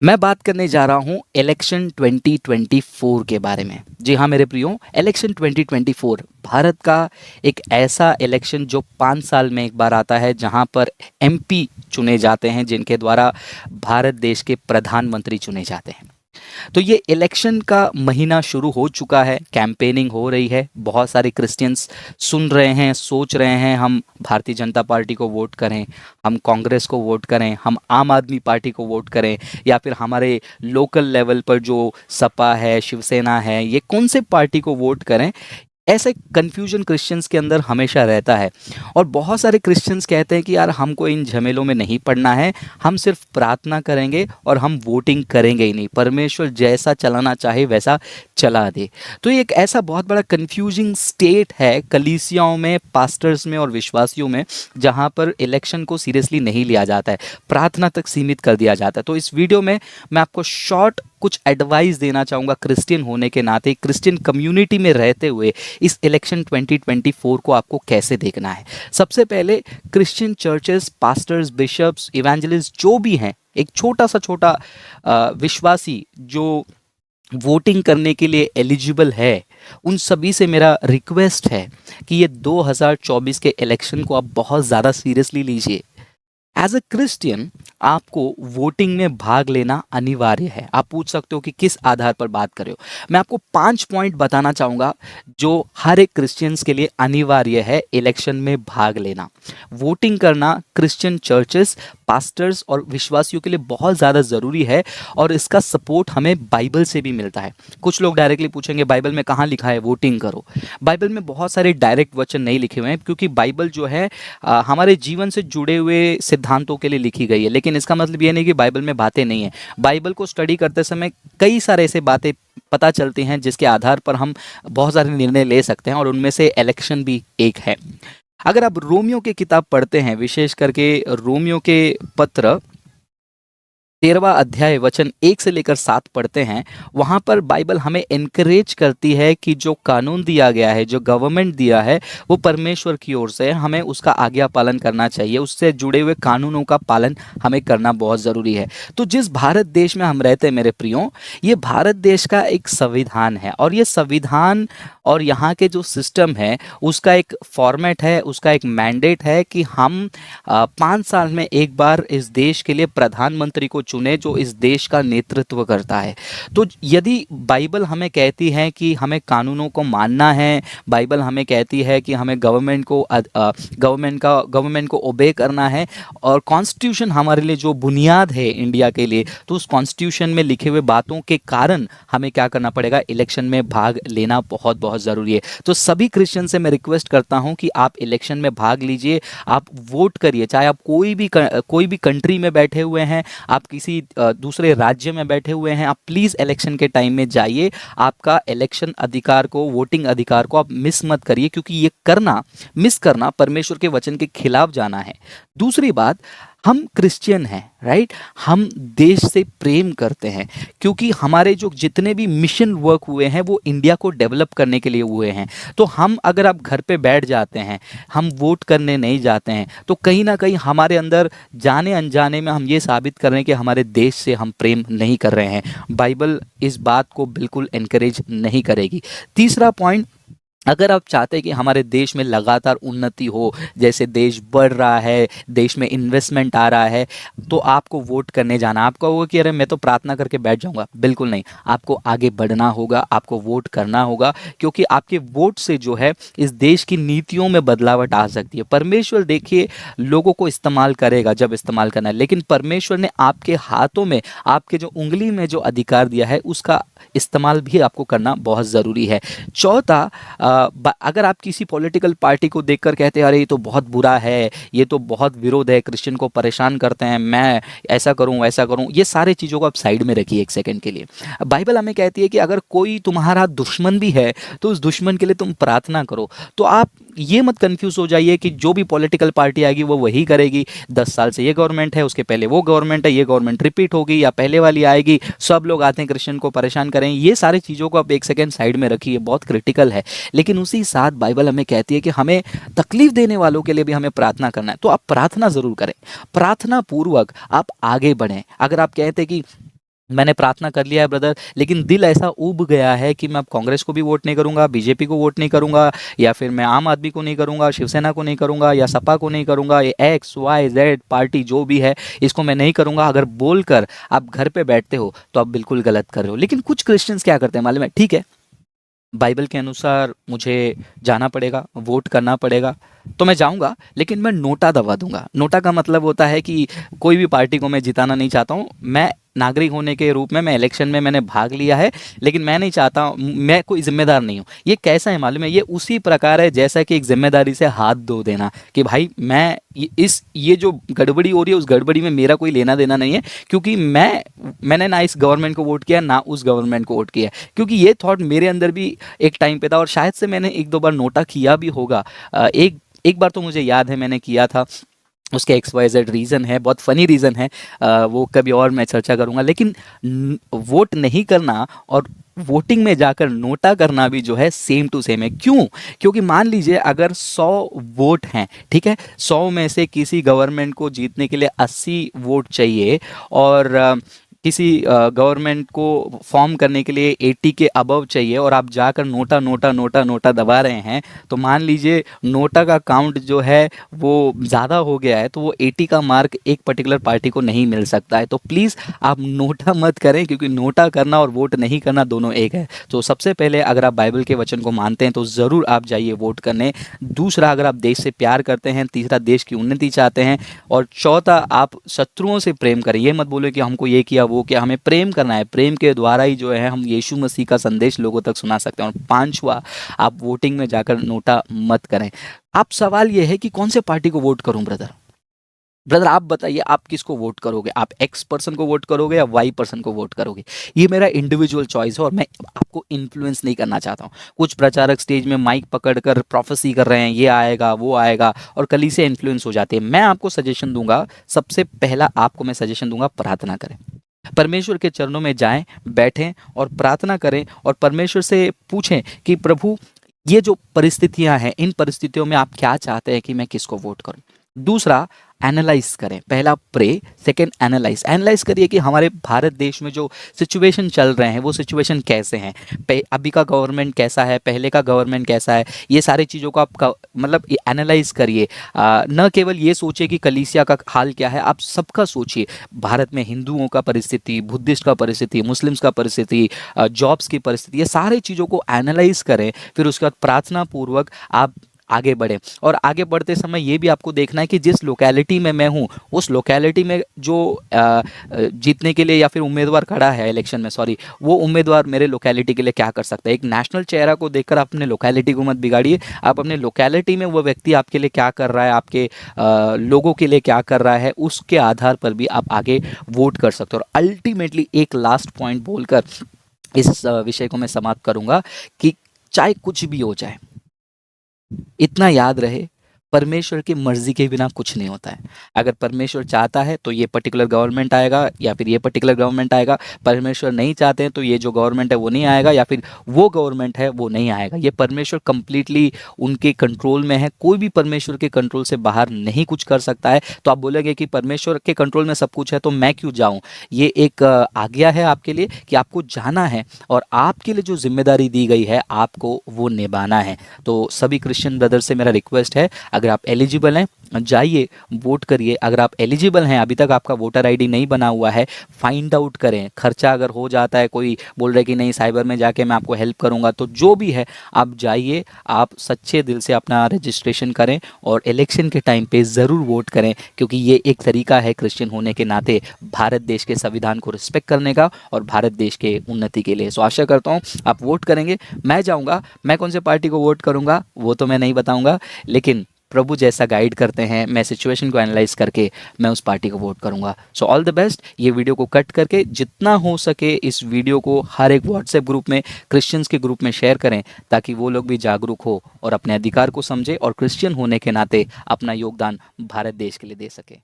मैं बात करने जा रहा हूं इलेक्शन 2024 के बारे में। जी हाँ मेरे प्रियो, इलेक्शन 2024 भारत का एक ऐसा इलेक्शन जो 5 साल में एक बार आता है, जहां पर एमपी चुने जाते हैं, जिनके द्वारा भारत देश के प्रधानमंत्री चुने जाते हैं। तो ये इलेक्शन का महीना शुरू हो चुका है, कैंपेनिंग हो रही है। बहुत सारे क्रिश्चियंस सुन रहे हैं, सोच रहे हैं हम भारतीय जनता पार्टी को वोट करें, हम कांग्रेस को वोट करें, हम आम आदमी पार्टी को वोट करें, या फिर हमारे लोकल लेवल पर जो सपा है, शिवसेना है, ये कौन से पार्टी को वोट करें। ऐसे कन्फ्यूजन क्रिश्चियंस के अंदर हमेशा रहता है। और बहुत सारे क्रिश्चियंस कहते हैं कि यार हमको इन झमेलों में नहीं पड़ना है, हम सिर्फ प्रार्थना करेंगे और हम वोटिंग करेंगे ही नहीं, परमेश्वर जैसा चलाना चाहे वैसा चला दे। तो ये एक ऐसा बहुत बड़ा कन्फ्यूजिंग स्टेट है कलीसियाओं में, पास्टर्स में और विश्वासियों में, जहाँ पर इलेक्शन को सीरियसली नहीं लिया जाता है, प्रार्थना तक सीमित कर दिया जाता है। तो इस वीडियो में मैं आपको शॉर्ट कुछ एडवाइस देना चाहूँगा, क्रिश्चियन होने के नाते, क्रिश्चियन कम्युनिटी में रहते हुए इस इलेक्शन 2024 को आपको कैसे देखना है। सबसे पहले Christian churches, pastors, bishops, evangelist जो भी हैं, एक छोटा विश्वासी जो वोटिंग करने के लिए एलिजिबल है, उन सभी से मेरा रिक्वेस्ट है कि ये 2024 के इलेक्शन को आप बहुत ज़्यादा सीरियसली लीजिए। एज अ क्रिश्चियन आपको वोटिंग में भाग लेना अनिवार्य है। आप पूछ सकते हो कि किस आधार पर बात कर रहे हो। मैं आपको 5 पॉइंट बताना चाहूँगा जो हर एक क्रिश्चियंस के लिए अनिवार्य है इलेक्शन में भाग लेना। वोटिंग करना क्रिश्चियन चर्चेस, पास्टर्स और विश्वासियों के लिए बहुत ज़्यादा ज़रूरी है, और इसका सपोर्ट हमें बाइबल से भी मिलता है। कुछ लोग डायरेक्टली पूछेंगे बाइबल में कहाँ लिखा है वोटिंग करो। बाइबल में बहुत सारे डायरेक्ट वचन नहीं लिखे हुए हैं, क्योंकि बाइबल जो है हमारे जीवन से जुड़े हुए सिद्धांतों के लिए लिखी गई है। लेकिन इसका मतलब ये नहीं कि बाइबल में बातें नहीं है। बाइबल को स्टडी करते समय कई सारे ऐसे बातें पता चलती हैं जिसके आधार पर हम बहुत सारे निर्णय ले सकते हैं, और उनमें से इलेक्शन भी एक है। अगर आप रोमियो की किताब पढ़ते हैं, विशेष करके रोमियो के पत्र 13वां अध्याय वचन 1 से लेकर 7 पढ़ते हैं, वहाँ पर बाइबल हमें इनकरेज करती है कि जो कानून दिया गया है, जो गवर्नमेंट दिया है, वो परमेश्वर की ओर से, हमें उसका आज्ञा पालन करना चाहिए। उससे जुड़े हुए कानूनों का पालन हमें करना बहुत ज़रूरी है। तो जिस भारत देश में हम रहते हैं मेरे प्रियो, ये भारत देश का एक संविधान है, और ये संविधान और यहाँ के जो सिस्टम है उसका एक फॉर्मेट है, उसका एक मैंडेट है कि हम 5 साल में एक बार इस देश के लिए प्रधानमंत्री को चुने जो इस देश का नेतृत्व करता है। तो यदि बाइबल हमें कहती है कि हमें कानूनों को मानना है, बाइबल हमें कहती है कि हमें गवर्नमेंट को ओबे करना है, और कॉन्स्टिट्यूशन हमारे लिए जो बुनियाद है इंडिया के लिए, तो उस कॉन्स्टिट्यूशन में लिखे हुए बातों के कारण हमें क्या करना पड़ेगा, इलेक्शन में भाग लेना बहुत बहुत ज़रूरी है। तो सभी क्रिश्चियन से मैं रिक्वेस्ट करता हूं कि आप इलेक्शन में भाग लीजिए, आप वोट करिए। चाहे आप कोई भी कंट्री में बैठे हुए हैं, आप किसी दूसरे राज्य में बैठे हुए हैं, आप प्लीज़ इलेक्शन के टाइम में जाइए। आपका इलेक्शन अधिकार को, वोटिंग अधिकार को आप मिस मत करिए, क्योंकि ये मिस करना परमेश्वर के वचन के खिलाफ जाना है। दूसरी बात, हम क्रिश्चियन हैं, राइट, हम देश से प्रेम करते हैं, क्योंकि हमारे जो जितने भी मिशन वर्क हुए हैं वो इंडिया को डेवलप करने के लिए हुए हैं। तो हम, अगर आप घर पे बैठ जाते हैं, हम वोट करने नहीं जाते हैं, तो कहीं ना कहीं हमारे अंदर जाने अनजाने में हम ये साबित कर रहे हैं कि हमारे देश से हम प्रेम नहीं कर रहे हैं। बाइबल इस बात को बिल्कुल एनकरेज नहीं करेगी। तीसरा पॉइंट, अगर आप चाहते हैं कि हमारे देश में लगातार उन्नति हो, जैसे देश बढ़ रहा है, देश में इन्वेस्टमेंट आ रहा है, तो आपको वोट करने जाना। आपका होगा कि अरे मैं तो प्रार्थना करके बैठ जाऊंगा, बिल्कुल नहीं, आपको आगे बढ़ना होगा, आपको वोट करना होगा, क्योंकि आपके वोट से जो है इस देश की नीतियों में बदलावट आ सकती है। परमेश्वर देखिए लोगों को इस्तेमाल करेगा जब इस्तेमाल करना है, लेकिन परमेश्वर ने आपके हाथों में, आपके जो उंगली में जो अधिकार दिया है, उसका इस्तेमाल भी आपको करना बहुत ज़रूरी है। चौथा, अगर आप किसी पॉलिटिकल पार्टी को देखकर कहते हैं अरे ये तो बहुत बुरा है, ये तो बहुत विरोध है, क्रिश्चियन को परेशान करते हैं, मैं ऐसा करूं वैसा करूं, ये सारे चीज़ों को आप साइड में रखिए एक सेकंड के लिए। बाइबल हमें कहती है कि अगर कोई तुम्हारा दुश्मन भी है तो उस दुश्मन के लिए तुम प्रार्थना करो। तो आप ये मत कंफ्यूज हो जाइए कि जो भी पॉलिटिकल पार्टी आएगी वो वही करेगी। 10 साल से ये गवर्नमेंट है, उसके पहले वो गवर्नमेंट है, ये गवर्नमेंट रिपीट होगी या पहले वाली आएगी, सब लोग आते हैं क्रिश्चियन को परेशान करें। ये सारी चीज़ों को आप एक सेकेंड साइड में रखिए, बहुत क्रिटिकल है। लेकिन उसी साथ बाइबल हमें कहती है कि हमें तकलीफ देने वालों के लिए भी हमें प्रार्थना करना है। तो आप प्रार्थना ज़रूर करें, प्रार्थना पूर्वक आप आगे बढ़ें। अगर आप कहते हैं कि मैंने प्रार्थना कर लिया है ब्रदर, लेकिन दिल ऐसा ऊब गया है कि मैं अब कांग्रेस को भी वोट नहीं करूंगा, बीजेपी को वोट नहीं करूंगा, या फिर मैं आम आदमी को नहीं करूंगा, शिवसेना को नहीं करूंगा, या सपा को नहीं करूंगा, ये एक्स वाई जेड पार्टी जो भी है इसको मैं नहीं करूंगा। अगर बोलकर आप घर पे बैठते हो तो आप बिल्कुल गलत कर रहे हो। लेकिन कुछ क्रिश्चियंस क्या करते हैं मालूम है, ठीक है बाइबल के अनुसार मुझे जाना पड़ेगा, वोट करना पड़ेगा, तो मैं जाऊंगा, लेकिन मैं नोटा दबा दूंगा। नोटा का मतलब होता है कि कोई भी पार्टी को मैं जिताना नहीं चाहता हूँ। मैं नागरिक होने के रूप में मैं इलेक्शन में मैंने भाग लिया है, लेकिन मैं नहीं चाहता हूँ, मैं कोई जिम्मेदार नहीं हूँ। ये कैसा है मालूम है, ये उसी प्रकार है जैसा कि एक जिम्मेदारी से हाथ धो देना कि भाई मैं ये जो गड़बड़ी हो रही है उस गड़बड़ी में मेरा कोई लेना देना नहीं है, क्योंकि मैंने ना इस गवर्नमेंट को वोट किया ना उस गवर्नमेंट को वोट किया, क्योंकि ये थॉट मेरे अंदर भी एक टाइम पे था, और शायद से मैंने एक दो बार नोटा किया भी होगा। एक एक बार तो मुझे याद है मैंने किया था, उसके एक्स वाई जेड रीज़न है, बहुत फ़नी रीज़न है, वो कभी और मैं चर्चा करूँगा। लेकिन वोट नहीं करना और वोटिंग में जाकर नोटा करना भी जो है सेम टू सेम है। क्यों? क्योंकि मान लीजिए अगर 100 वोट हैं, ठीक है, 100 में से किसी गवर्नमेंट को जीतने के लिए 80 वोट चाहिए, और किसी गवर्नमेंट को फॉर्म करने के लिए 80 के अबव चाहिए, और आप जाकर नोटा नोटा नोटा नोटा दबा रहे हैं, तो मान लीजिए नोटा का काउंट जो है वो ज़्यादा हो गया है, तो वो 80 का मार्क एक पर्टिकुलर पार्टी को नहीं मिल सकता है। तो प्लीज़ आप नोटा मत करें, क्योंकि नोटा करना और वोट नहीं करना दोनों एक है। तो सबसे पहले अगर आप बाइबल के वचन को मानते हैं तो ज़रूर आप जाइए वोट करने। दूसरा, अगर आप देश से प्यार करते हैं। तीसरा, देश की उन्नति चाहते हैं। और चौथा, आप शत्रुओं से प्रेम करें। ये मत बोले कि हमको ये किया वो किया, हमें प्रेम करना है। प्रेम के द्वारा ही जो है हम यीशु मसीह का संदेश लोगों तक सुना सकते हैं। और पांचवा, आप वोटिंग में जाकर नोटा मत करें। अब सवाल ये है कि कौन से पार्टी को वोट करूं ब्रदर? ब्रदर आप बताइए, आप किसको वोट करोगे? आप एक्स पर्सन को वोट करोगे या वाई पर्सन को वोट करोगे? ये मेरा इंडिविजुअल चॉइस है, और मैं आपको इन्फ्लुएंस नहीं करना चाहता हूँ। कुछ प्रचारक स्टेज में माइक पकड़कर प्रोफेसी कर रहे हैं, ये आएगा वो आएगा, और कली से इन्फ्लुएंस हो जाते हैं। मैं आपको सजेशन दूंगा, सबसे पहला आपको मैं सजेशन दूंगा, प्रार्थना करें। परमेश्वर के चरणों में जाएं, बैठें और प्रार्थना करें, और परमेश्वर से पूछें कि प्रभु, ये जो परिस्थितियां हैं, इन परिस्थितियों में आप क्या चाहते हैं कि मैं किसको वोट करूं? दूसरा, एनालाइज करें। पहला प्रे, सेकंड एनालाइज। एनालाइज करिए कि हमारे भारत देश में जो सिचुएशन चल रहे हैं वो सिचुएशन कैसे हैं, अभी का गवर्नमेंट कैसा है, पहले का गवर्नमेंट कैसा है, ये सारी चीज़ों को आप मतलब एनालाइज करिए। न केवल ये सोचिए कि कलीसिया का हाल क्या है, आप सबका सोचिए। भारत में हिंदुओं का परिस्थिति, बुद्धिस्ट का परिस्थिति, मुस्लिम्स का परिस्थिति, जॉब्स की परिस्थिति, ये सारी चीज़ों को एनालाइज करें। फिर उसके बाद प्रार्थना पूर्वक आप आगे बढ़े। और आगे बढ़ते समय ये भी आपको देखना है कि जिस लोकेलिटी में मैं हूँ, उस लोकेलिटी में जो जीतने के लिए या फिर उम्मीदवार खड़ा है इलेक्शन में, सॉरी, वो उम्मीदवार मेरे लोकेलिटी के लिए क्या कर सकता है। एक नेशनल चेहरा को देखकर आप अपने लोकेलिटी को मत बिगाड़िए। आप अपने लोकेलिटी में वो व्यक्ति आपके लिए क्या कर रहा है, आपके लोगों के लिए क्या कर रहा है, उसके आधार पर भी आप आगे वोट कर सकते हो। और अल्टीमेटली एक लास्ट पॉइंट बोलकर इस विषय को मैं समाप्त करूंगा कि चाहे कुछ भी हो जाए, इतना याद रहे, परमेश्वर की मर्जी के बिना कुछ नहीं होता है। अगर परमेश्वर चाहता है तो ये पर्टिकुलर गवर्नमेंट आएगा या फिर ये पर्टिकुलर गवर्नमेंट आएगा। परमेश्वर नहीं चाहते हैं तो ये जो गवर्नमेंट है वो नहीं आएगा, या फिर वो गवर्नमेंट है वो नहीं आएगा। ये परमेश्वर कंप्लीटली उनके कंट्रोल में है। कोई भी परमेश्वर के कंट्रोल से बाहर नहीं कुछ कर सकता है। तो आप बोलेंगे कि परमेश्वर के कंट्रोल में सब कुछ है तो मैं क्यों जाऊँ? ये एक आज्ञा है आपके लिए कि आपको जाना है, और आपके लिए जो जिम्मेदारी दी गई है आपको वो निभाना है। तो सभी क्रिश्चियन ब्रदर से मेरा रिक्वेस्ट है, अगर आप एलिजिबल हैं जाइए वोट करिए। अगर आप एलिजिबल हैं, अभी तक आपका वोटर आईडी नहीं बना हुआ है, फाइंड आउट करें। खर्चा अगर हो जाता है, कोई बोल रहे कि नहीं साइबर में जाके मैं आपको हेल्प करूंगा, तो जो भी है आप जाइए, आप सच्चे दिल से अपना रजिस्ट्रेशन करें और इलेक्शन के टाइम पे ज़रूर वोट करें, क्योंकि ये एक तरीका है क्रिश्चियन होने के नाते भारत देश के संविधान को रिस्पेक्ट करने का और भारत देश के उन्नति के लिए। सो आशा करता हूँ आप वोट करेंगे। मैं जाऊँगा, मैं कौन से पार्टी को वोट करूँगा वो तो मैं नहीं बताऊँगा, लेकिन प्रभु जैसा गाइड करते हैं, मैं सिचुएशन को एनालाइज करके मैं उस पार्टी को वोट करूंगा। So all the best. ये वीडियो को कट करके जितना हो सके इस वीडियो को हर एक व्हाट्सएप ग्रुप में, क्रिश्चियंस के ग्रुप में शेयर करें, ताकि वो लोग भी जागरूक हो और अपने अधिकार को समझे और क्रिश्चियन होने के नाते अपना योगदान भारत देश के लिए दे सके।